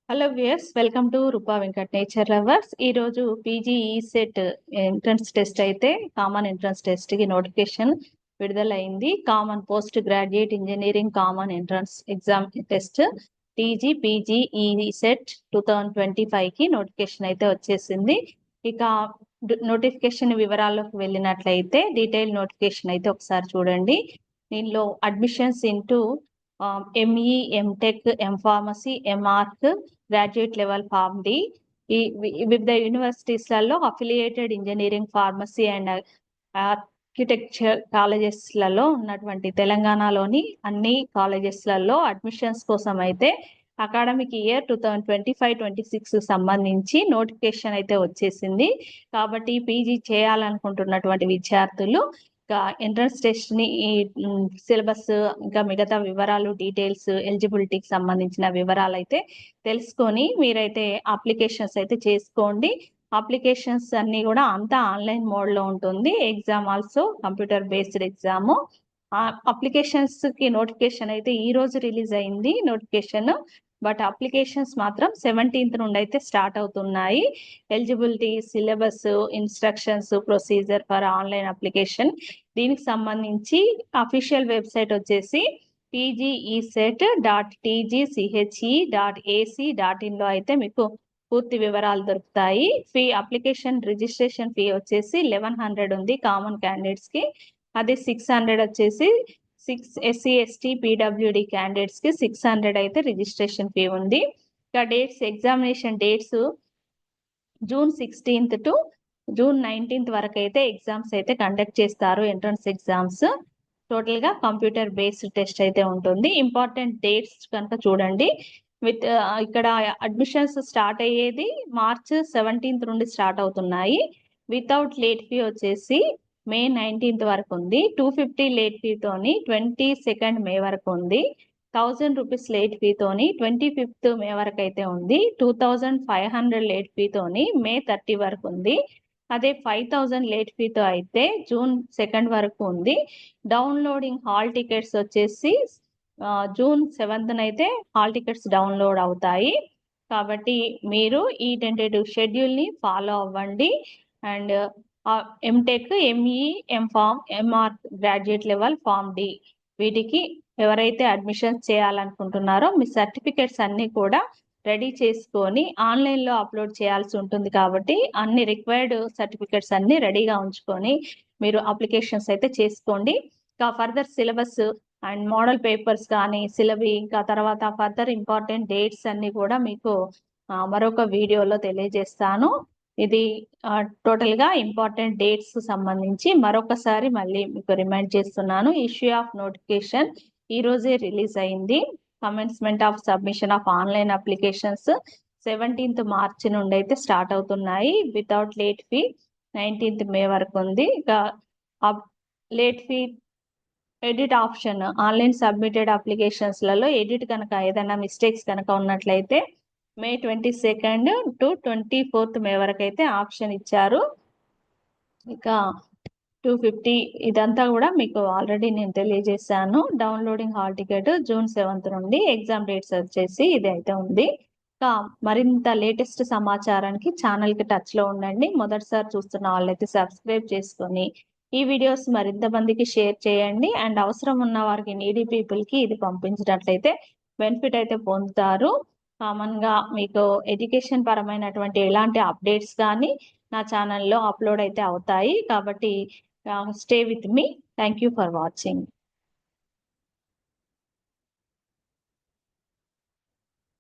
Hello viewers, welcome to Rupa Venkat nature lovers. ఈరోజు PG ECET entrance test అయితే common entrance test కి notification విడుదలైంది. Common post graduate engineering common entrance exam test TG PG ECET 2025 కి notification అయితే వచ్చేసింది. ఇక notification వివరాల్లోకి వెళ్ళినట్లయితే డీటెయిల్ నోటిఫికేషన్ అయితే ఒకసారి చూడండి. దీనిలో admissions into ME, M Tech, M Pharmacy, M Arch, graduate level pharm D వివిధ యూనివర్సిటీస్లలో affiliated engineering, pharmacy and architecture కాలేజెస్లలో ఉన్నటువంటి తెలంగాణలోని అన్ని కాలేజెస్లలో అడ్మిషన్స్ కోసం అయితే అకాడమిక్ ఇయర్ 2025-26 సంబంధించి నోటిఫికేషన్ అయితే వచ్చేసింది. కాబట్టి పీజీ చేయాలనుకుంటున్నటువంటి విద్యార్థులు ఎంట్రన్స్ టెస్ట్ ని సిలబస్ ఇంకా మిగతా వివరాలు డీటెయిల్స్ ఎలిజిబిలిటీకి సంబంధించిన వివరాలు అయితే తెలుసుకొని మీరైతే అప్లికేషన్స్ అయితే చేసుకోండి. అప్లికేషన్స్ అన్ని కూడా అంతా ఆన్లైన్ మోడ్ లో ఉంటుంది. Exam also computer based exam. Applications కి నోటిఫికేషన్ అయితే ఈ రోజు రిలీజ్ అయింది నోటిఫికేషన్. బట్ అప్లికేషన్స్ మాత్రం 17th నుండి అయితే స్టార్ట్ అవుతున్నాయి. Eligibility, syllabus, instructions, procedure for online application దీనికి సంబంధించి అఫీషియల్ వెబ్సైట్ వచ్చేసి pgecet.tgche.ac.in లో అయితే మీకు పూర్తి వివరాలు దొరుకుతాయి. ఫీ అప్లికేషన్ రిజిస్ట్రేషన్ ఫీ వచ్చేసి 1100 ఉంది కామన్ క్యాండిడేట్స్ కి. అదే 600 వచ్చేసి SC ST PWD క్యాండిడేట్స్ కి 600 అయితే రిజిస్ట్రేషన్ ఫీ ఉంది. ఇక dates, examination dates June 16th to June 19th వరకు అయితే ఎగ్జామ్స్ అయితే కండక్ట్ చేస్తారు. ఎంట్రన్స్ ఎగ్జామ్స్ టోటల్ గా కంప్యూటర్ బేస్డ్ టెస్ట్ అయితే ఉంటుంది. ఇంపార్టెంట్ డేట్స్ కనుక చూడండి. ఇక్కడ అడ్మిషన్స్ స్టార్ట్ అయ్యేది March 17th నుండి స్టార్ట్ అవుతున్నాయి. వితౌట్ లేట్ ఫీ వచ్చేసి May 19th వరకు ఉంది. 250 లేట్ ఫీ తోని 22nd May వరకు ఉంది. 1000 రూపీస్ లేట్ ఫీ తోని 25th May వరకు అయితే ఉంది. 2500 లేట్ ఫీ తోని May 30 వరకు ఉంది. అదే 5000 లేట్ ఫీతో అయితే June 2nd వరకు ఉంది. డౌన్లోడింగ్ హాల్ టికెట్స్ వచ్చేసి June 7th అయితే హాల్ టికెట్స్ డౌన్లోడ్ అవుతాయి. కాబట్టి మీరు ఈ టెంటేటివ్ షెడ్యూల్ ని ఫాలో అవ్వండి. And M Tech, ME, M Pharm, MR graduate level pharm D వీటికి ఎవరైతే అడ్మిషన్ చేయాలనుకుంటున్నారో మీ సర్టిఫికెట్స్ అన్ని కూడా రెడీ చేసుకొని ఆన్లైన్ లో అప్లోడ్ చేయాల్సి ఉంటుంది. కాబట్టి అన్ని రిక్వైర్డ్ సర్టిఫికెట్స్ అన్ని రెడీగా ఉంచుకొని మీరు అప్లికేషన్స్ అయితే చేసుకోండి. ఇంకా further syllabus and model papers కానీ సిలబీ, ఇంకా తర్వాత ఫర్దర్ ఇంపార్టెంట్ డేట్స్ అన్ని కూడా మీకు మరొక వీడియోలో తెలియజేస్తాను. ఇది టోటల్ గా ఇంపార్టెంట్ డేట్స్ సంబంధించి మరొకసారి మళ్ళీ మీకు రిమైండ్ చేస్తున్నాను. ఇష్యూ ఆఫ్ నోటిఫికేషన్ ఈ రోజే రిలీజ్ అయింది. Commencement of submission of online applications 17th March నుండి అయితే స్టార్ట్ అవుతున్నాయి. Without late fee 19th May వరకు ఉంది. ఇక late fee edit option online submitted applications లలో ఎడిట్ కనుక ఏదైనా మిస్టేక్స్ కనుక ఉన్నట్లయితే May 22nd to 24th May వరకు అయితే ఆప్షన్ ఇచ్చారు. ఇక 250 ఇదంతా కూడా మీకు ఆల్రెడీ నేను తెలియజేశాను. Downloading hall ticket June 7th నుండి, ఎగ్జామ్ డేట్స్ వచ్చేసి ఇది అయితే ఉంది. ఇంకా మరింత లేటెస్ట్ సమాచారానికి ఛానల్ కి టచ్ లో ఉండండి. మొదటిసారి చూస్తున్న వాళ్ళైతే సబ్స్క్రైబ్ చేసుకొని ఈ వీడియోస్ మరింత మందికి షేర్ చేయండి. అండ్ అవసరం ఉన్న వారికి, నీడీ పీపుల్ కి ఇది పంపించినట్లయితే బెనిఫిట్ అయితే పొందుతారు. కామన్ గా మీకు ఎడ్యుకేషన్ పరమైనటువంటి ఎలాంటి అప్డేట్స్ కానీ నా ఛానల్లో అప్లోడ్ అయితే అవుతాయి. కాబట్టి stay with me. Thank you for watching.